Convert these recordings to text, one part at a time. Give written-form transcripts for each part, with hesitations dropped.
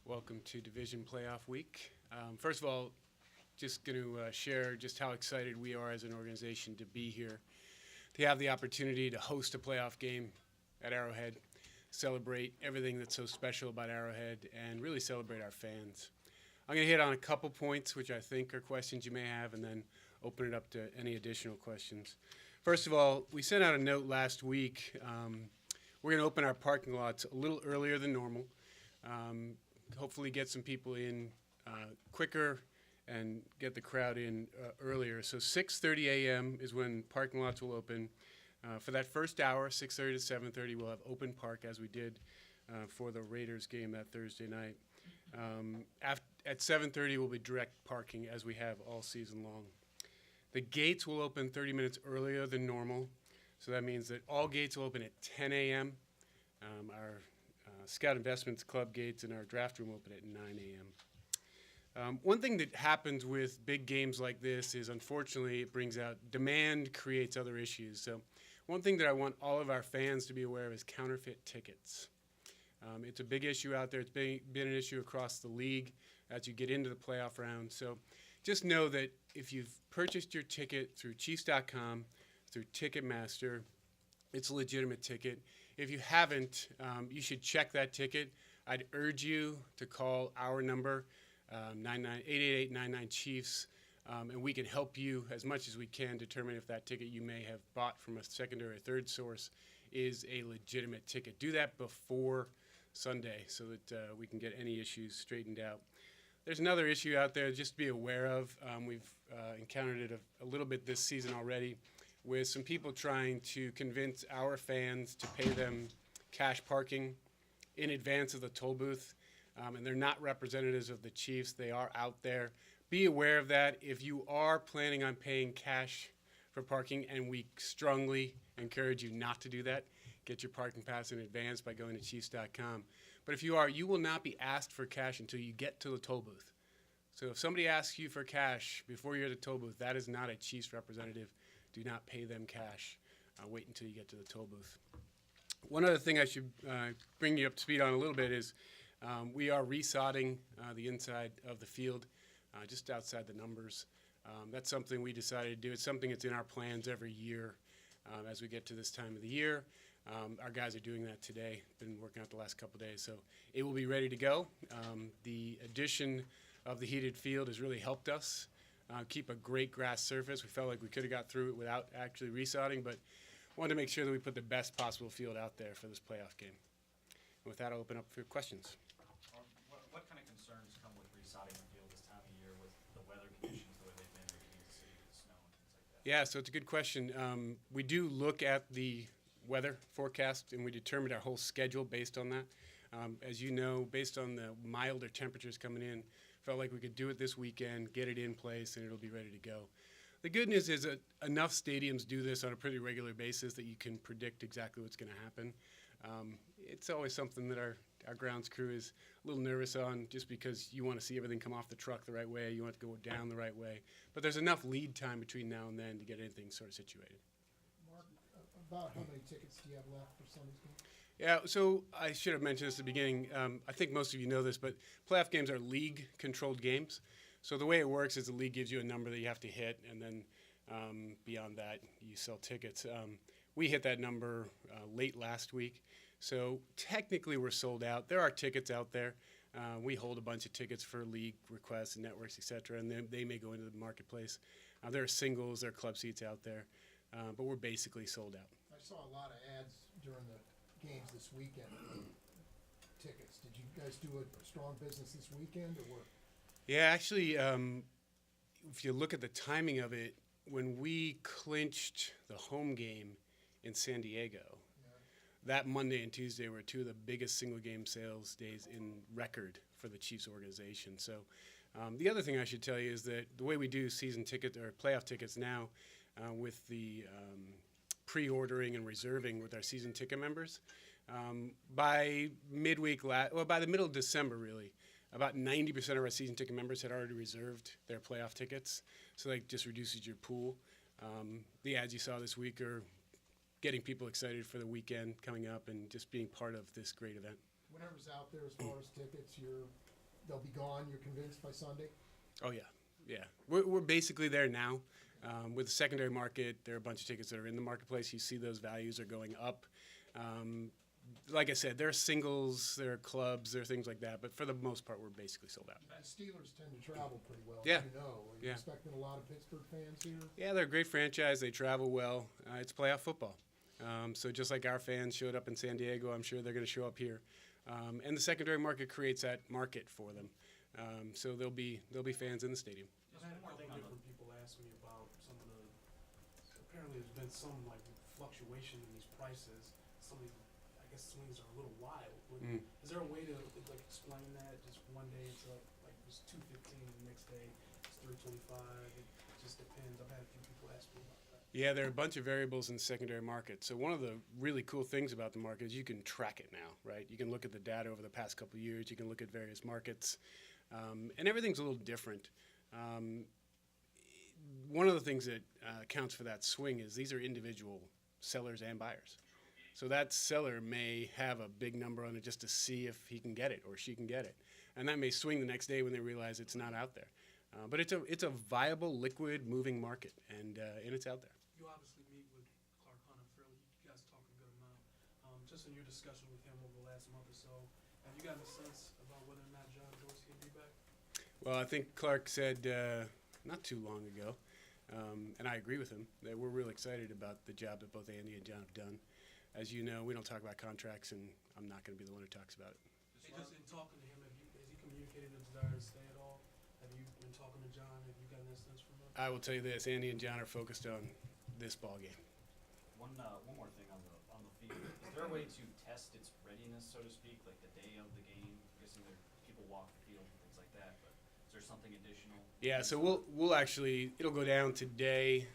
Welcome to Division Playoff Week. First of all, just going to share just how excited we are as an organization to be here, to have the opportunity to host a playoff game at Arrowhead, celebrate everything that's so special about Arrowhead, and really celebrate our fans. I'm going to hit on a couple points, which I think are questions you may have, and then open it up to any additional questions. First of all, we sent out a note last week. We're going to open our parking lots a little earlier than normal. Hopefully get some people in quicker and get the crowd in earlier. So 6:30 a.m. is when parking lots will open. For that first hour, 6:30 to 7:30, we'll have open park as we did for the Raiders game that Thursday night. At 7:30 will be direct parking as we have all season long. The gates will open 30 minutes earlier than normal. So that means that all gates will open at 10 a.m. Our Scout Investments Club gates and our draft room open at 9 a.m. One thing that happens with big games like this is, unfortunately, it brings out demand, creates other issues. So one thing that I want all of our fans to be aware of is counterfeit tickets. It's a big issue out there. It's been an issue across the league as you get into the playoff round. So just know that if you've purchased your ticket through Chiefs.com, through Ticketmaster, it's a legitimate ticket. If you haven't, you should check that ticket. I'd urge you to call our number, 888-99-CHIEFS, and we can help you as much as we can determine if that ticket you may have bought from a secondary or third source is a legitimate ticket. Do that before Sunday so that we can get any issues straightened out. There's another issue out there just to be aware of. We've encountered it a little bit this season already, with some people trying to convince our fans to pay them cash parking in advance of the toll booth. And they're not representatives of the Chiefs. They are out there. Be aware of that. If you are planning on paying cash for parking, and we strongly encourage you not to do that, get your parking pass in advance by going to Chiefs.com. But if you are, you will not be asked for cash until you get to the toll booth. So if somebody asks you for cash before you're at the toll booth, that is not a Chiefs representative. Do not pay them cash. Wait until you get to the toll booth. One other thing I should bring you up to speed on a little bit is we are resodding the inside of the field, just outside the numbers. That's something we decided to do. It's something that's in our plans every year as we get to this time of the year. Our guys are doing that today. Been working out the last couple days, so it will be ready to go. The addition of the heated field has really helped us keep a great grass surface. We felt like we could have got through it without actually resodding, but wanted to make sure that we put the best possible field out there for this playoff game. And with that, I'll open up for questions. What kind of concerns come with resodding the field this time of year with the weather conditions, the way they've been in Kansas City with snow and things like that? Yeah, so it's a good question. We do look at the weather forecast, and we determined our whole schedule based on that. As you know, based on the milder temperatures coming in, felt like we could do it this weekend, get it in place, and it'll be ready to go. The good news is that enough stadiums do this on a pretty regular basis that you can predict exactly what's going to happen. It's always something that our grounds crew is a little nervous on, just because you want to see everything come off the truck the right way, you want it to go down the right way. But there's enough lead time between now and then to get anything sort of situated. Mark, about how many tickets do you have left for Sunday's game? Yeah, so I should have mentioned this at the beginning. I think most of you know this, but playoff games are league-controlled games. So the way it works is the league gives you a number that you have to hit, and then beyond that, you sell tickets. We hit that number late last week, so technically we're sold out. There are tickets out there. We hold a bunch of tickets for league requests and networks, et cetera, and then they may go into the marketplace. There are singles, there are club seats out there, but we're basically sold out. I saw a lot of ads during the games this weekend for tickets. Did you guys do a strong business this weekend, or what? Yeah, actually, if you look at the timing of it, when we clinched the home game in San Diego, that Monday and Tuesday were two of the biggest single game sales days in record for the Chiefs organization. So the other thing I should tell you is that the way we do season ticket or playoff tickets now with the pre-ordering and reserving with our season ticket members, by by the middle of December, really, about 90% of our season ticket members had already reserved their playoff tickets, so that just reduces your pool. The ads you saw this week are getting people excited for the weekend coming up and just being part of this great event. Whatever's out there as far as tickets, you're they'll be gone, you're convinced, by Sunday? Oh yeah, yeah. We're basically there now. With the secondary market, there are a bunch of tickets that are in the marketplace. You see those values are going up. Like I said, there are singles, there are clubs, there are things like that. But for the most part, we're basically sold out. The Steelers tend to travel pretty well, Yeah. you know. Are you Yeah. expecting a lot of Pittsburgh fans here? Yeah, they're a great franchise. They travel well. It's playoff football. So just like our fans showed up in San Diego, I'm sure they're going to show up here. And the secondary market creates that market for them. So there'll be fans in the stadium. I've had a couple different people ask me about some of the, apparently there's been some like fluctuation in these prices. Some of these, I guess, swings are a little wild. But is there a way to like explain that? Just one day it's like it's $2.15, the next day it's $3.25. It just depends. I've had a few people ask me about that. Yeah, there are a bunch of variables in the secondary market. So one of the really cool things about the market is you can track it now, right? You can look at the data over the past couple of years. You can look at various markets. And everything's a little different. One of the things that accounts for that swing is these are individual sellers and buyers. So that seller may have a big number on it just to see if he can get it or she can get it. And that may swing the next day when they realize it's not out there. But it's a viable, liquid, moving market, and it's out there. You obviously meet with Clark Hunt fairly. You guys talk a good amount. Just in your discussion with him over the last month or so, have you gotten a sense about whether or not John Dorsey will be back? Well, I think Clark said not too long ago, and I agree with him, that we're really excited about the job that both Andy and John have done. As you know, we don't talk about contracts, and I'm not going to be the one who talks about it. Hey, just in talking to him, has he communicated a desire to stay at all? Have you been talking to John? Have you gotten that sense from him? I will tell you this, Andy and John are focused on this ball game. One more thing on the field. Is there a way to test its readiness, so to speak, like the day of the game? I'm guessing people walk the field and things like that, but is there something additional? Yeah, so we'll actually, it'll go down today.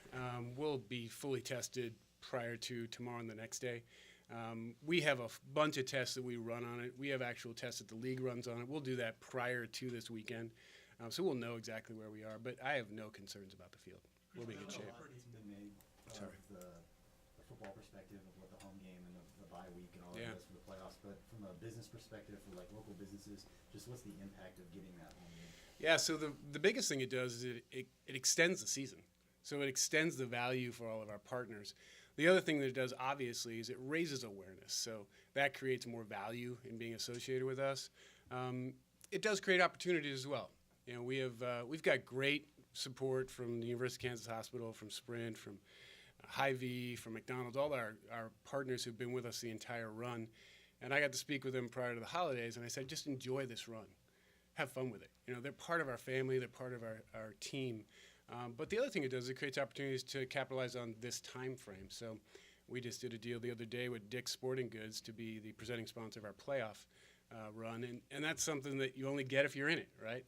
We'll be fully tested prior to tomorrow and the next day. We have a bunch of tests that we run on it. We have actual tests that the league runs on it. We'll do that prior to this weekend. So we'll know exactly where we are, but I have no concerns about the field. We'll be in good shape. It's been made Sorry. of the football perspective of what the home game and the bye week and all Yeah. of this for the playoffs, but from a business perspective for like local businesses, just what's the impact of getting that home game? Yeah, so the biggest thing it does is it extends the season. So it extends the value for all of our partners. The other thing that it does, obviously, is it raises awareness. So that creates more value in being associated with us. It does create opportunities as well. You know, we've got great support from the University of Kansas Hospital, from Sprint, from Hy-Vee, from McDonald's, all our partners who've been with us the entire run. And I got to speak with them prior to the holidays, and I said, just enjoy this run. Have fun with it. You know, they're part of our family. They're part of our team. But the other thing it does is it creates opportunities to capitalize on this time frame. So we just did a deal the other day with Dick's Sporting Goods to be the presenting sponsor of our playoff run. And that's something that you only get if you're in it, right?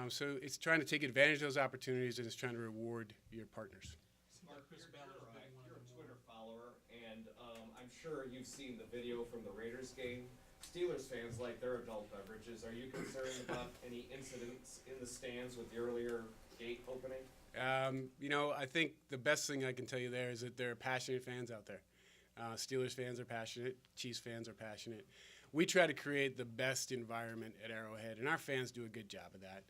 So it's trying to take advantage of those opportunities, and it's trying to reward your partners. Mark, Chris you're, Ballard's you're, been one of you're a the Twitter follower, and I'm sure you've seen the video from the Raiders game. Steelers fans like their adult beverages. Are you concerned about any incidents in the stands with the earlier gate opening? You know, I think the best thing I can tell you there is that there are passionate fans out there. Steelers fans are passionate. Chiefs fans are passionate. We try to create the best environment at Arrowhead, and our fans do a good job of that.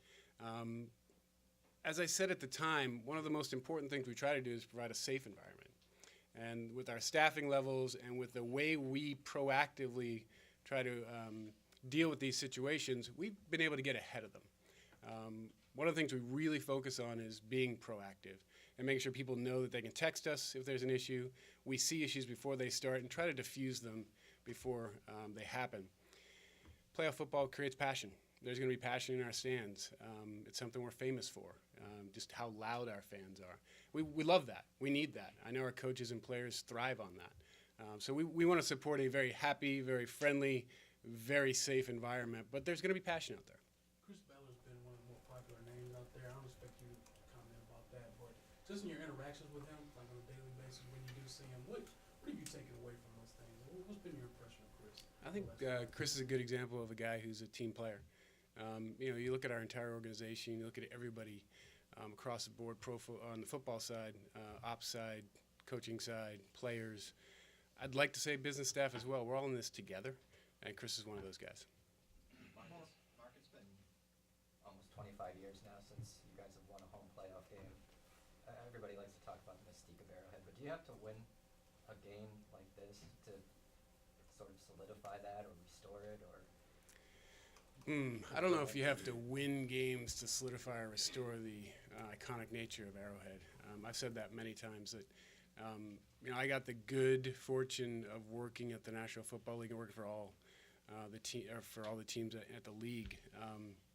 As I said at the time, one of the most important things we try to do is provide a safe environment. And with our staffing levels and with the way we proactively try to deal with these situations, we've been able to get ahead of them. One of the things we really focus on is being proactive and making sure people know that they can text us if there's an issue. We see issues before they start and try to diffuse them before they happen. Playoff football creates passion. There's going to be passion in our stands. It's something we're famous for, just how loud our fans are. We love that. We need that. I know our coaches and players thrive on that. So we want to support a very happy, very friendly, very safe environment, but there's going to be passion out there. Chris Ballard's been one of the more popular names out there. I don't expect you to comment about that, but just in your interactions with him, like on a daily basis, when you do see him, what have you taken away from those things? What's been your impression of Chris? I think Chris is a good example of a guy who's a team player. You know, you look at our entire organization, you look at everybody across the board, on the football side, ops side, coaching side, players. I'd like to say business staff as well. We're all in this together, and Chris is one of those guys. Mark, it's been 25 years now since you guys have won a home playoff game. Everybody likes to talk about the mystique of Arrowhead, but do you have to win a game like this to sort of solidify that or restore it, or? I don't know if you have to win games to solidify or restore the iconic nature of Arrowhead. I've said that many times that I got the good fortune of working at the National Football League and working for all for all the teams at the league.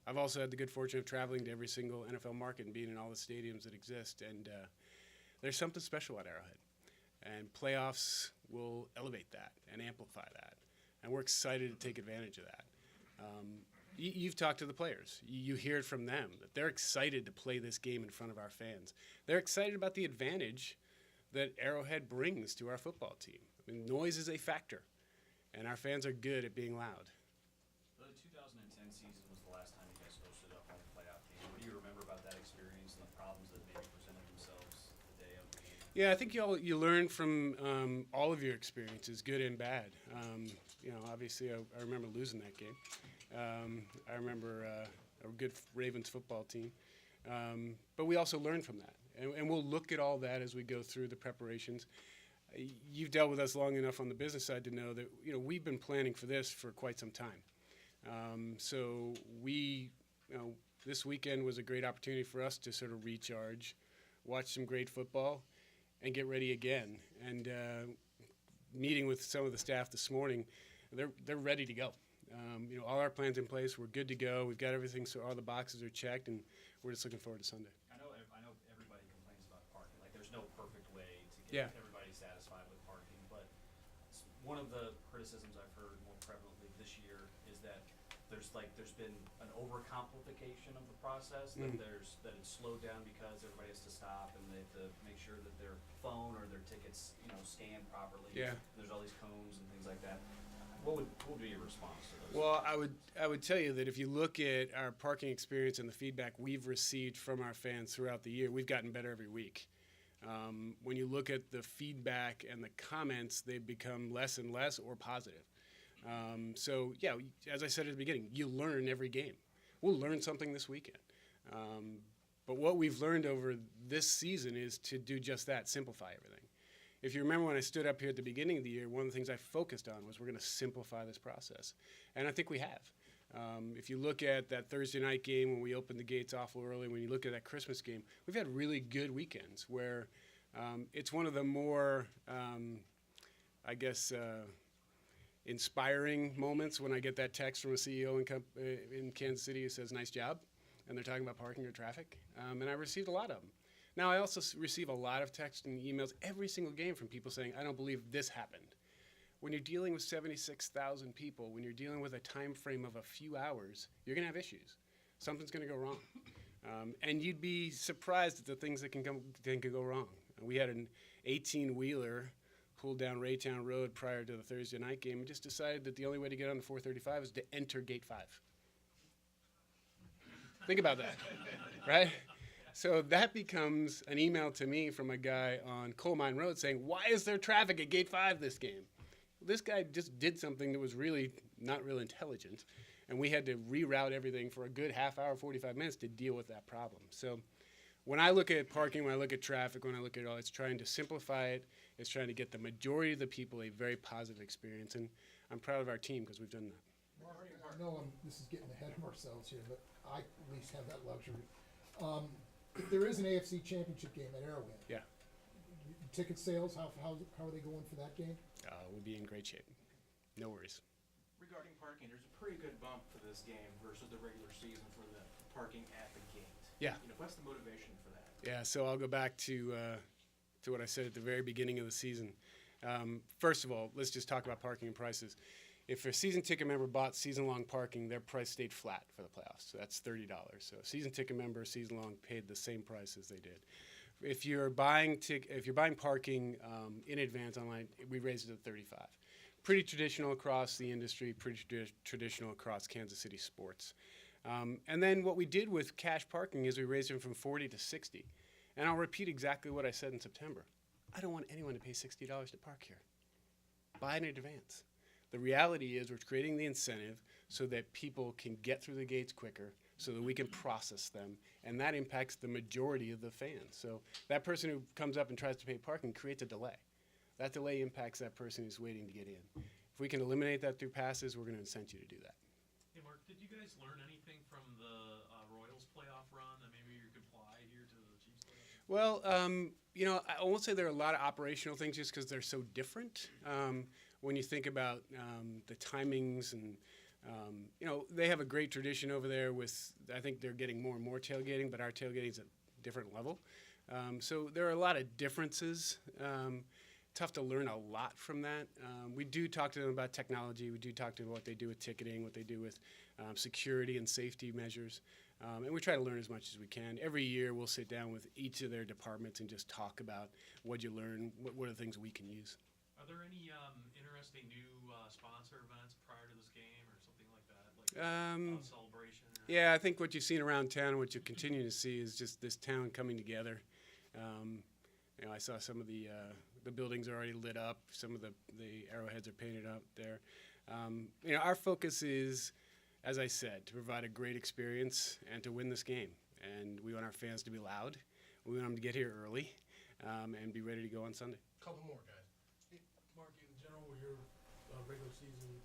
I've also had the good fortune of traveling to every single NFL market and being in all the stadiums that exist. And there's something special at Arrowhead. And playoffs will elevate that and amplify that. And we're excited to take advantage of that. You've talked to the players. You hear it from them that they're excited to play this game in front of our fans. They're excited about the advantage that Arrowhead brings to our football team. I mean, noise is a factor, and our fans are good at being loud. The 2010 season was the last time you guys hosted a home playoff game. What do you remember about that experience and the problems that maybe presented themselves the day of the game? Yeah, I think you learn from all of your experiences, good and bad. Obviously, I remember losing that game. I remember a good Ravens football team. But we also learn from that. And we'll look at all that as we go through the preparations. You've dealt with us long enough on the business side to know that we've been planning for this for quite some time. So this weekend was a great opportunity for us to sort of recharge, watch some great football, and get ready again. And meeting with some of the staff this morning, they're ready to go. All our plans in place. We're good to go. We've got everything, so all the boxes are checked, and we're just looking forward to Sunday. I know everybody complains about parking. Like, there's no perfect way to get everybody satisfied with parking. But one of the criticisms I've heard more prevalently this year is that there's been an overcomplication of the process. That it's slowed down because everybody has to stop and they have to make sure that their phone or their tickets scanned properly. Yeah. There's all these cones and things like that. What would be your response to those? Well, I would tell you that if you look at our parking experience and the feedback we've received from our fans throughout the year, we've gotten better every week. When you look at the feedback and the comments, they've become less and less or positive. So, yeah, as I said at the beginning, you learn every game. We'll learn something this weekend. But what we've learned over this season is to do just that, simplify everything. If you remember when I stood up here at the beginning of the year, one of the things I focused on was we're going to simplify this process. And I think we have. If you look at that Thursday night game when we opened the gates awful early, when you look at that Christmas game, we've had really good weekends where it's one of the more, inspiring moments when I get that text from a CEO in Kansas City who says, "Nice job," and they're talking about parking or traffic. And I received a lot of them. Now, I also receive a lot of texts and emails every single game from people saying, "I don't believe this happened." When you're dealing with 76,000 people, when you're dealing with a time frame of a few hours, you're going to have issues. Something's going to go wrong. And you'd be surprised at the things that can go wrong. We had an 18-wheeler pulled down Raytown Road prior to the Thursday night game and just decided that the only way to get on the 435 is to enter Gate 5. Think about that, right? So that becomes an email to me from a guy on Coal Mine Road saying, "Why is there traffic at Gate 5 this game?" This guy just did something that was really not real intelligent, and we had to reroute everything for a good half hour, 45 minutes to deal with that problem. So when I look at parking, when I look at traffic, when I look at it all, it's trying to simplify it. It's trying to get the majority of the people a very positive experience, and I'm proud of our team because we've done that. Mark, I know this is getting ahead of ourselves here, but I at least have that luxury. If there is an AFC Championship game at Arrowhead, Yeah. ticket sales, how are they going for that game? We'll be in great shape. No worries. Regarding parking, there's a pretty good bump for this game versus the regular season for the parking at the gate. Yeah. What's the motivation for that? Yeah, so I'll go back to what I said at the very beginning of the season. First of all, let's just talk about parking and prices. If a season ticket member bought season-long parking, their price stayed flat for the playoffs. So that's $30. So a season ticket member, season-long, paid the same price as they did. If you're buying parking in advance online, we raised it to $35. Pretty traditional across the industry, pretty traditional across Kansas City sports. And then what we did with cash parking is we raised it from $40 to $60. And I'll repeat exactly what I said in September. I don't want anyone to pay $60 to park here. Buy it in advance. The reality is we're creating the incentive so that people can get through the gates quicker, so that we can process them, and that impacts the majority of the fans. So that person who comes up and tries to pay parking creates a delay. That delay impacts that person who's waiting to get in. If we can eliminate that through passes, we're going to incent you to do that. Hey, Mark, did you guys learn anything from the Royals playoff run that maybe you could apply here to the Chiefs playoff? Well, you know, I won't say there are a lot of operational things just because they're so different. When you think about the timings and, you know, they have a great tradition over there with, I think they're getting more and more tailgating, but our tailgating is at a different level. So there are a lot of differences. Tough to learn a lot from that. We do talk to them about technology. We do talk to them about what they do with ticketing, what they do with security and safety measures. And we try to learn as much as we can. Every year we'll sit down with each of their departments and just talk about what you learn, what are the things we can use. Are there any interesting new sponsor events prior to this game or something like that, like celebration? Or Yeah, I think what you've seen around town and what you continue to see is just this town coming together. You know, I saw some of the buildings are already lit up. Some of the arrowheads are painted up there. You know, our focus is, as I said, to provide a great experience and to win this game. And we want our fans to be loud. We want them to get here early and be ready to go on Sunday. Couple more, guys. Hey, Mark, in general, were your regular season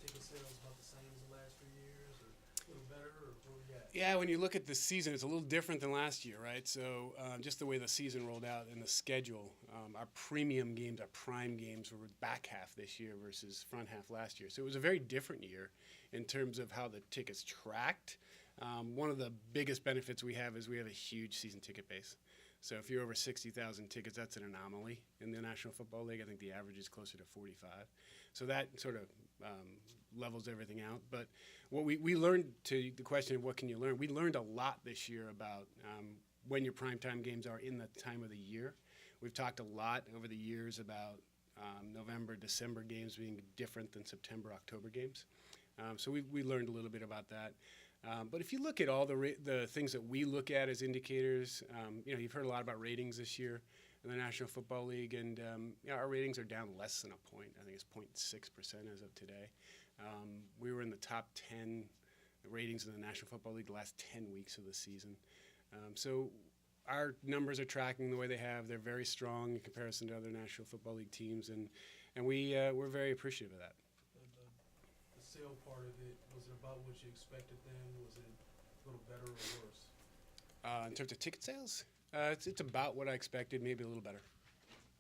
ticket sales about the same as the last few years, or a little better, or where we at? Yeah, when you look at the season, it's a little different than last year, right? So just the way the season rolled out and the schedule, our premium games, our prime games were back half this year versus front half last year. So it was a very different year in terms of how the tickets tracked. One of the biggest benefits we have is we have a huge season ticket base. So if you're over 60,000 tickets, that's an anomaly in the National Football League. I think the average is closer to 45. So that sort of levels everything out. But what we learned, to the question of what can you learn, we learned a lot this year about when your primetime games are in the time of the year. We've talked a lot over the years about November, December games being different than September, October games. So we learned a little bit about that. But if you look at all the things that we look at as indicators, you know, you've heard a lot about ratings this year in the National Football League, and you know, our ratings are down less than a point. I think it's 0.6% as of today. We were in the top 10 ratings in the National Football League the last 10 weeks of the season. So our numbers are tracking the way they have. They're very strong in comparison to other National Football League teams, and we're very appreciative of that. The sale part of it, was it about what you expected then? Was it a little better or worse? In terms of ticket sales, it's about what I expected, maybe a little better.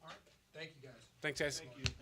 All right, thank you guys. Thanks, guys. Thank you.